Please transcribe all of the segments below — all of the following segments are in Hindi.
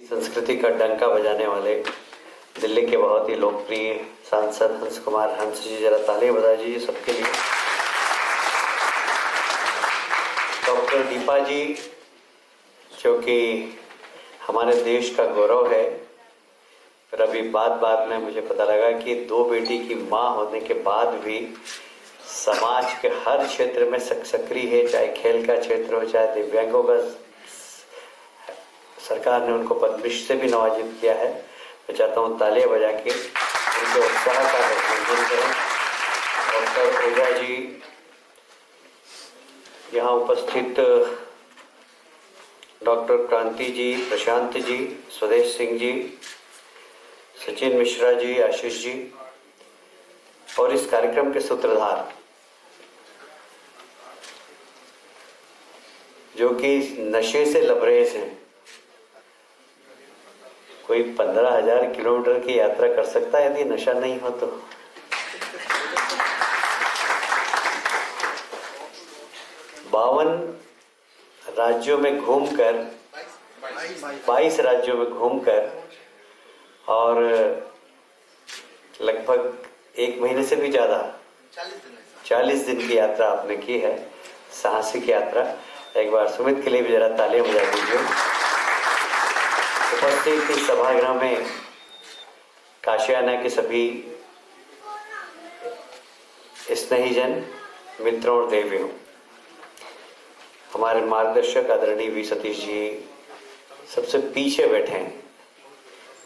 संस्कृति का डंका बजाने वाले दिल्ली के बहुत ही लोकप्रिय सांसद हंस कुमार हंस जी, जरा ताली बजा दीजिए सबके लिए। डॉक्टर दीपा जी, जो कि हमारे देश का गौरव है। फिर अभी बाद में मुझे पता लगा कि 2 बेटी की माँ होने के बाद भी समाज के हर क्षेत्र में सक्रिय है, चाहे खेल का क्षेत्र हो, चाहे दिव्यांगों का। सरकार ने उनको पद्मश्री से भी नवाजित किया है। मैं चाहता हूँ तालियां बजा के उनके उत्साह का अभिनंदन करें। डॉक्टर पूजा जी, यहाँ उपस्थित डॉक्टर क्रांति जी, प्रशांत जी, स्वदेश सिंह जी, सचिन मिश्रा जी, आशीष जी, और इस कार्यक्रम के सूत्रधार जो कि नशे से लबरेज हैं। कोई 15,000 किलोमीटर की यात्रा कर सकता है यदि नशा नहीं हो तो। बावन राज्यों में घूमकर 22 राज्यों में घूमकर और लगभग 1 महीने से भी ज्यादा 40 दिन की यात्रा आपने की है, साहसिक यात्रा। एक बार सुमित के लिए भी जरा तालियां बजा दीजिए। उपस्थित इस सभागृह में काशियाना के सभी स्नेहीजन, मित्रों और देवियों, हमारे मार्गदर्शक आदरणीय वी सतीश जी सबसे पीछे बैठे हैं।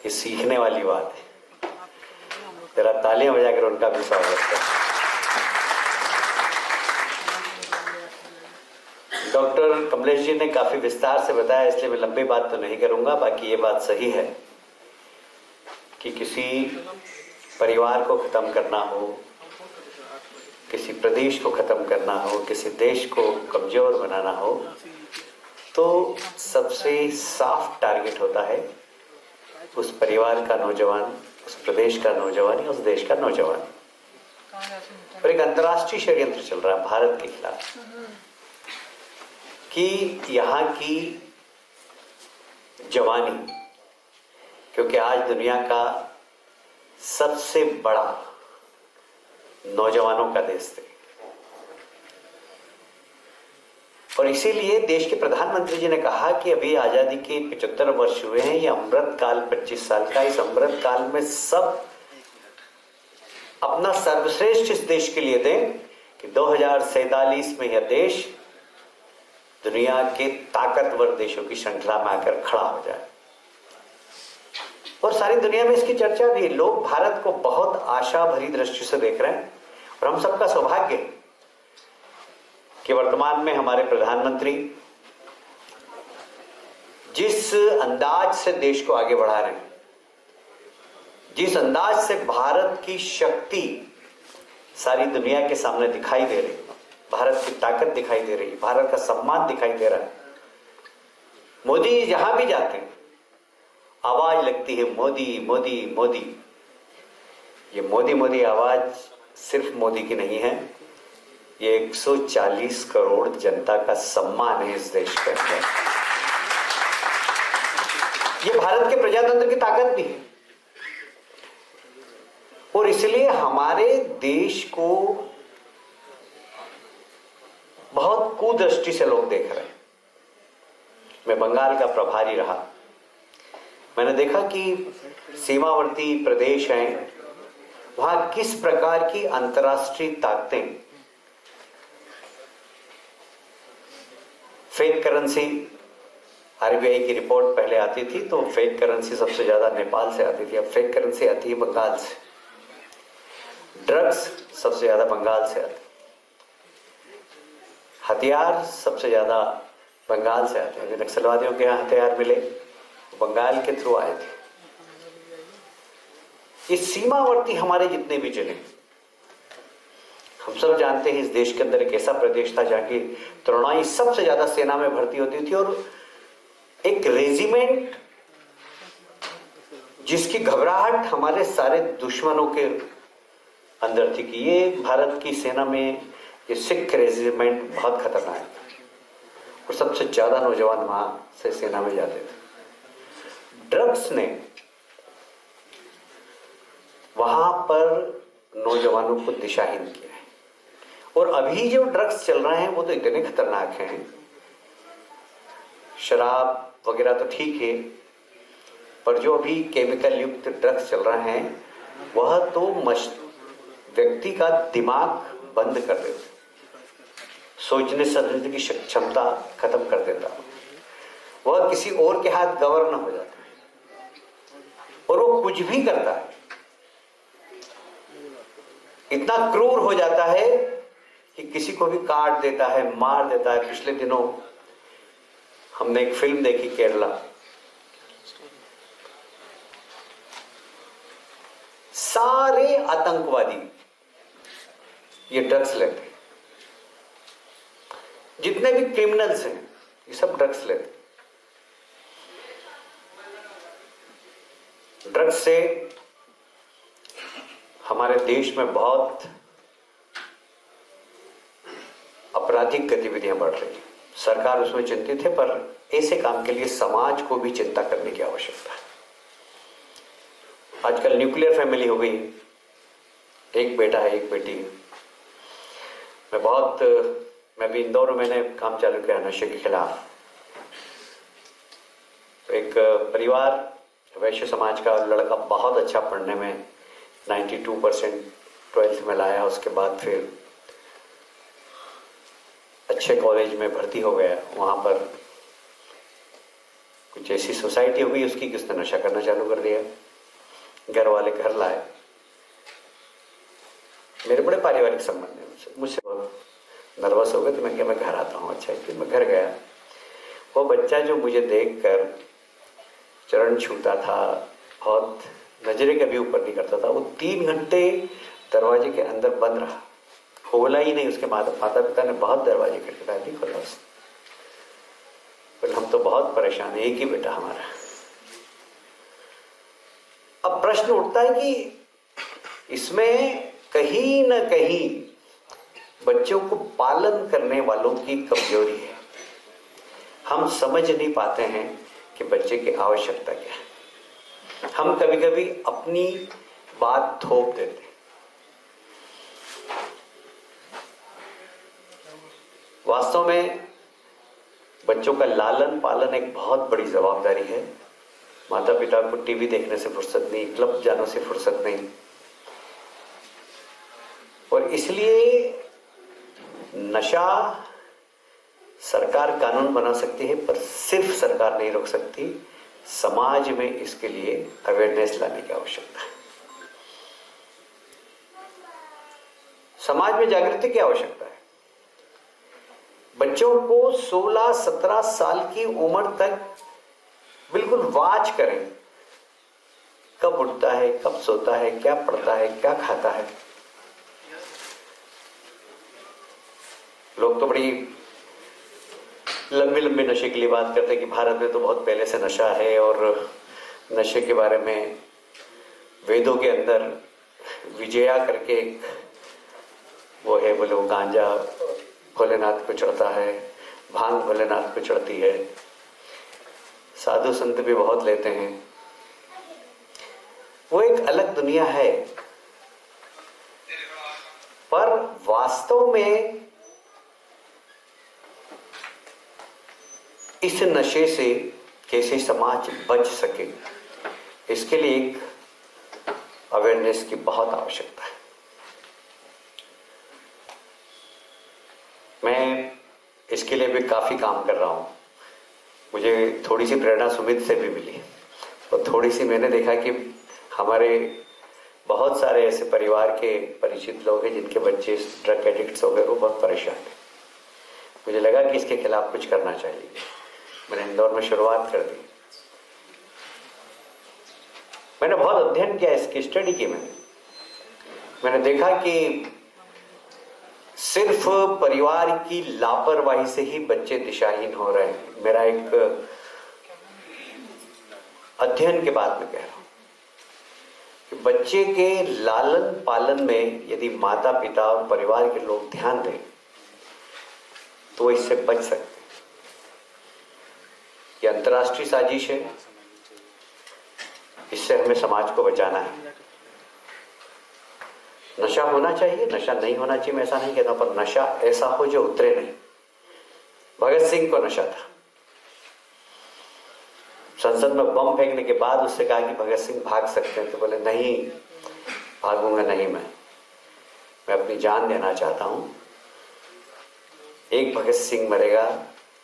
ये सीखने वाली बात है, जरा तालियां बजाकर उनका भी स्वागत करें। डॉक्टर कमलेश जी ने काफी विस्तार से बताया, इसलिए मैं लंबी बात तो नहीं करूंगा। बाकी ये बात सही है कि किसी परिवार को खत्म करना हो, किसी प्रदेश को खत्म करना हो, किसी देश को कमजोर बनाना हो, तो सबसे साफ टारगेट होता है उस परिवार का नौजवान, उस प्रदेश का नौजवान या उस देश का नौजवान। और एक अंतर्राष्ट्रीय षड्यंत्र चल रहा है भारत के खिलाफ कि यहाँ की जवानी, क्योंकि आज दुनिया का सबसे बड़ा नौजवानों का देश है, और इसीलिए देश के प्रधानमंत्री जी ने कहा कि अभी आजादी के 75 वर्ष हुए हैं, ये अमृत काल 25 साल का। इस अमृत काल में सब अपना सर्वश्रेष्ठ इस देश के लिए दें कि 2047 में यह देश दुनिया के ताकतवर देशों की श्रृंखला में आकर खड़ा हो जाए। और सारी दुनिया में इसकी चर्चा भी, लोग भारत को बहुत आशा भरी दृष्टि से देख रहे हैं। और हम सबका सौभाग्य कि वर्तमान में हमारे प्रधानमंत्री जिस अंदाज से देश को आगे बढ़ा रहे हैं, जिस अंदाज से भारत की शक्ति सारी दुनिया के सामने दिखाई दे रही, भारत की ताकत दिखाई दे रही, भारत का सम्मान दिखाई दे रहा है। मोदी जहां भी जाते हैं आवाज लगती है मोदी मोदी मोदी। ये मोदी मोदी आवाज सिर्फ मोदी की नहीं है, ये 140 करोड़ जनता का सम्मान है इस देश के अंदर। ये भारत के प्रजातंत्र की ताकत भी है। और इसलिए हमारे देश को बहुत कुदृष्टि से लोग देख रहे हैं। मैं बंगाल का प्रभारी रहा, मैंने देखा कि सीमावर्ती प्रदेश हैं, वहां किस प्रकार की अंतर्राष्ट्रीय ताकतें, फेक करेंसी, आरबीआई की रिपोर्ट पहले आती थी तो फेक करेंसी सबसे ज्यादा नेपाल से आती थी, अब फेक करेंसी आती है बंगाल से। ड्रग्स सबसे ज्यादा बंगाल से आती, हथियार सबसे ज्यादा बंगाल से आते हैं। नक्सलवादियों के यहाँ हथियार मिले बंगाल के थ्रू आए थे। ये सीमावर्ती हमारे जितने भी जिले, हम सब जानते हैं इस देश के अंदर एक ऐसा प्रदेश था जहाँ की तरुणाई सबसे ज्यादा सेना में भर्ती होती थी, और एक रेजिमेंट जिसकी घबराहट हमारे सारे दुश्मनों के अंदर थी कि ये भारत की सेना में ये सिख रेजिमेंट बहुत खतरनाक है, और सबसे ज्यादा नौजवान वहां से सेना में जाते थे। ड्रग्स ने वहां पर नौजवानों को दिशाहीन किया है। और अभी जो ड्रग्स चल रहे हैं वो तो इतने खतरनाक हैं। शराब वगैरह तो ठीक है, पर जो अभी केमिकल युक्त ड्रग्स चल रहे हैं वह तो व्यक्ति का दिमाग बंद कर देते, सोचने समझने की क्षमता खत्म कर देता, वह किसी और के हाथ गवर्न हो जाता है और वो कुछ भी करता है, इतना क्रूर हो जाता है कि किसी को भी काट देता है, मार देता है। पिछले दिनों हमने एक फिल्म देखी केरला, सारे आतंकवादी ये ड्रग्स लेते, जितने भी क्रिमिनल्स हैं ये सब ड्रग्स लेते। ड्रग्स से हमारे देश में बहुत आपराधिक गतिविधियां बढ़ रही हैं। सरकार उसमें चिंतित है, पर ऐसे काम के लिए समाज को भी चिंता करने की आवश्यकता है। आजकल न्यूक्लियर फैमिली हो गई, एक बेटा है एक बेटी है। मैं भी इंदौर में मैंने काम चालू किया नशे के खिलाफ। तो एक परिवार वैश्य समाज का लड़का बहुत अच्छा पढ़ने में 92% 12th में लाया, उसके बाद फिर अच्छे कॉलेज में भर्ती हो गया। वहां पर कुछ ऐसी सोसाइटी हो गई उसकी कि उसने नशा करना चालू कर दिया। घर वाले घर लाए, मेरे बड़े पारिवारिक संबंध है, मुझसे नर्वस हो गए तो मैं क्या मैं घर आता हूँ। अच्छा, फिर मैं घर गया। वो बच्चा जो मुझे देखकर चरण छूता था, बहुत नजरे कभी ऊपर नहीं करता था, वो 3 घंटे दरवाजे के अंदर बंद रहा, खोला ही नहीं। उसके माता पिता ने बहुत दरवाजे खटखटाए, नहीं खोला उसने। पर हम तो बहुत परेशान है, एक ही बेटा हमारा। अब प्रश्न उठता है कि इसमें कहीं ना कहीं बच्चों को पालन करने वालों की कमजोरी है। हम समझ नहीं पाते हैं कि बच्चे की आवश्यकता क्या है। हम कभी कभी अपनी बात थोप देते हैं। वास्तव में बच्चों का लालन पालन एक बहुत बड़ी जवाबदारी है। माता पिता को टीवी देखने से फुर्सत नहीं, क्लब जाने से फुर्सत नहीं, और इसलिए नशा सरकार कानून बना सकती है, पर सिर्फ सरकार नहीं रोक सकती। समाज में इसके लिए अवेयरनेस लाने की आवश्यकता है। समाज में जागृति की आवश्यकता है। बच्चों को 16-17 साल की उम्र तक बिल्कुल वॉच करें, कब उठता है, कब सोता है, क्या पढ़ता है, क्या खाता है। लोग तो बड़ी लंबी लंबी नशे के लिए बात करते हैं कि भारत में तो बहुत पहले से नशा है, और नशे के बारे में वेदों के अंदर विजया करके एक वो है, बोले वो गांजा भोलेनाथ को चढ़ता है, भांग भोलेनाथ को चढ़ती है, साधु संत भी बहुत लेते हैं। वो एक अलग दुनिया है, पर वास्तव में इस नशे से कैसे समाज बच सके, इसके लिए एक अवेयरनेस की बहुत आवश्यकता है। मैं इसके लिए भी काफी काम कर रहा हूं। मुझे थोड़ी सी प्रेरणा सुमित से भी मिली, और थोड़ी सी मैंने देखा कि हमारे बहुत सारे ऐसे परिवार के परिचित लोग हैं जिनके बच्चे ड्रग एडिक्ट्स हो गए, वो बहुत परेशान हैं। मुझे लगा कि इसके खिलाफ कुछ करना चाहिए। मैंने इंदौर में शुरुआत कर दी। मैंने बहुत अध्ययन किया, इसकी स्टडी की। मैंने देखा कि सिर्फ परिवार की लापरवाही से ही बच्चे दिशाहीन हो रहे हैं। मेरा एक अध्ययन के बाद में कह रहा हूं कि बच्चे के लालन पालन में यदि माता पिता और परिवार के लोग ध्यान दें तो इससे बच सकते हैं। ये अंतर्राष्ट्रीय साजिश है, इससे हमें समाज को बचाना है। नशा होना चाहिए, नशा नहीं होना चाहिए मैं ऐसा नहीं कहता, पर नशा ऐसा हो जो उतरे नहीं। भगत सिंह को नशा था। संसद में बम फेंकने के बाद उससे कहा कि भगत सिंह भाग सकते हैं, तो बोले नहीं भागूंगा नहीं, मैं अपनी जान देना चाहता हूं। एक भगत सिंह मरेगा,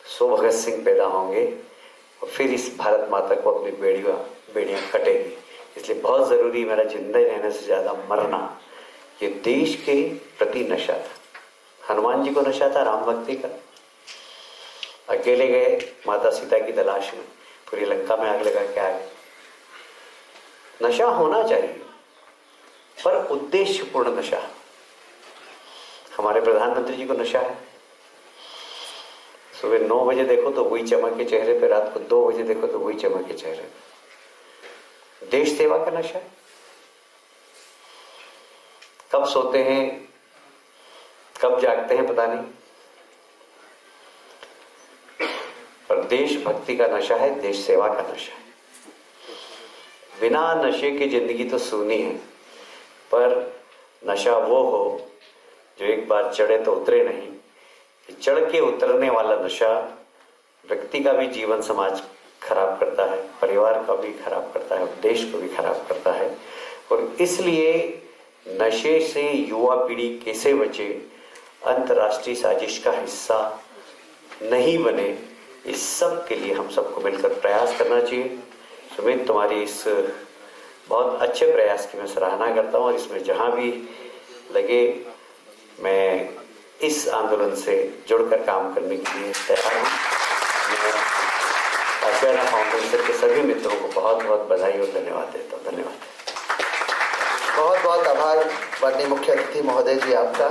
100 भगत सिंह पैदा होंगे और फिर इस भारत माता को अपनी बेड़ियां कटेगी। इसलिए बहुत जरूरी मेरा जिंदा रहने से ज्यादा मरना। ये देश के प्रति नशा था। हनुमान जी को नशा था राम भक्ति का। अकेले गए माता सीता की तलाश में, पूरी लंका में आग लगा के आ गए। नशा होना चाहिए, पर उद्देश्यपूर्ण नशा। हमारे प्रधानमंत्री जी को नशा है। सुबह 9 बजे देखो तो वही चमक के चेहरे पे, रात को 2 बजे देखो तो वही चमक के चेहरे पे। देश सेवा का नशा है। कब सोते हैं कब जागते हैं पता नहीं, पर देशभक्ति का नशा है, देश सेवा का नशा है। बिना नशे की जिंदगी तो सूनी है, पर नशा वो हो जो एक बार चढ़े तो उतरे नहीं। चढ़ के उतरने वाला नशा व्यक्ति का भी जीवन समाज खराब करता है, परिवार का भी खराब करता है, देश को भी खराब करता है। और इसलिए नशे से युवा पीढ़ी कैसे बचे, अंतर्राष्ट्रीय साजिश का हिस्सा नहीं बने, इस सब के लिए हम सबको मिलकर प्रयास करना चाहिए। सुमित, तुम्हारी इस बहुत अच्छे प्रयास की मैं सराहना करता हूँ और इसमें जहाँ भी लगे मैं इस आंदोलन से जुड़कर काम करने के लिए तैयार हूँ। मैं आशियाना फाउंडेशन के सभी मित्रों को बहुत बहुत बधाई और धन्यवाद देता हूँ। धन्यवाद। बहुत बहुत आभार माननीय मुख्य अतिथि महोदय जी आपका।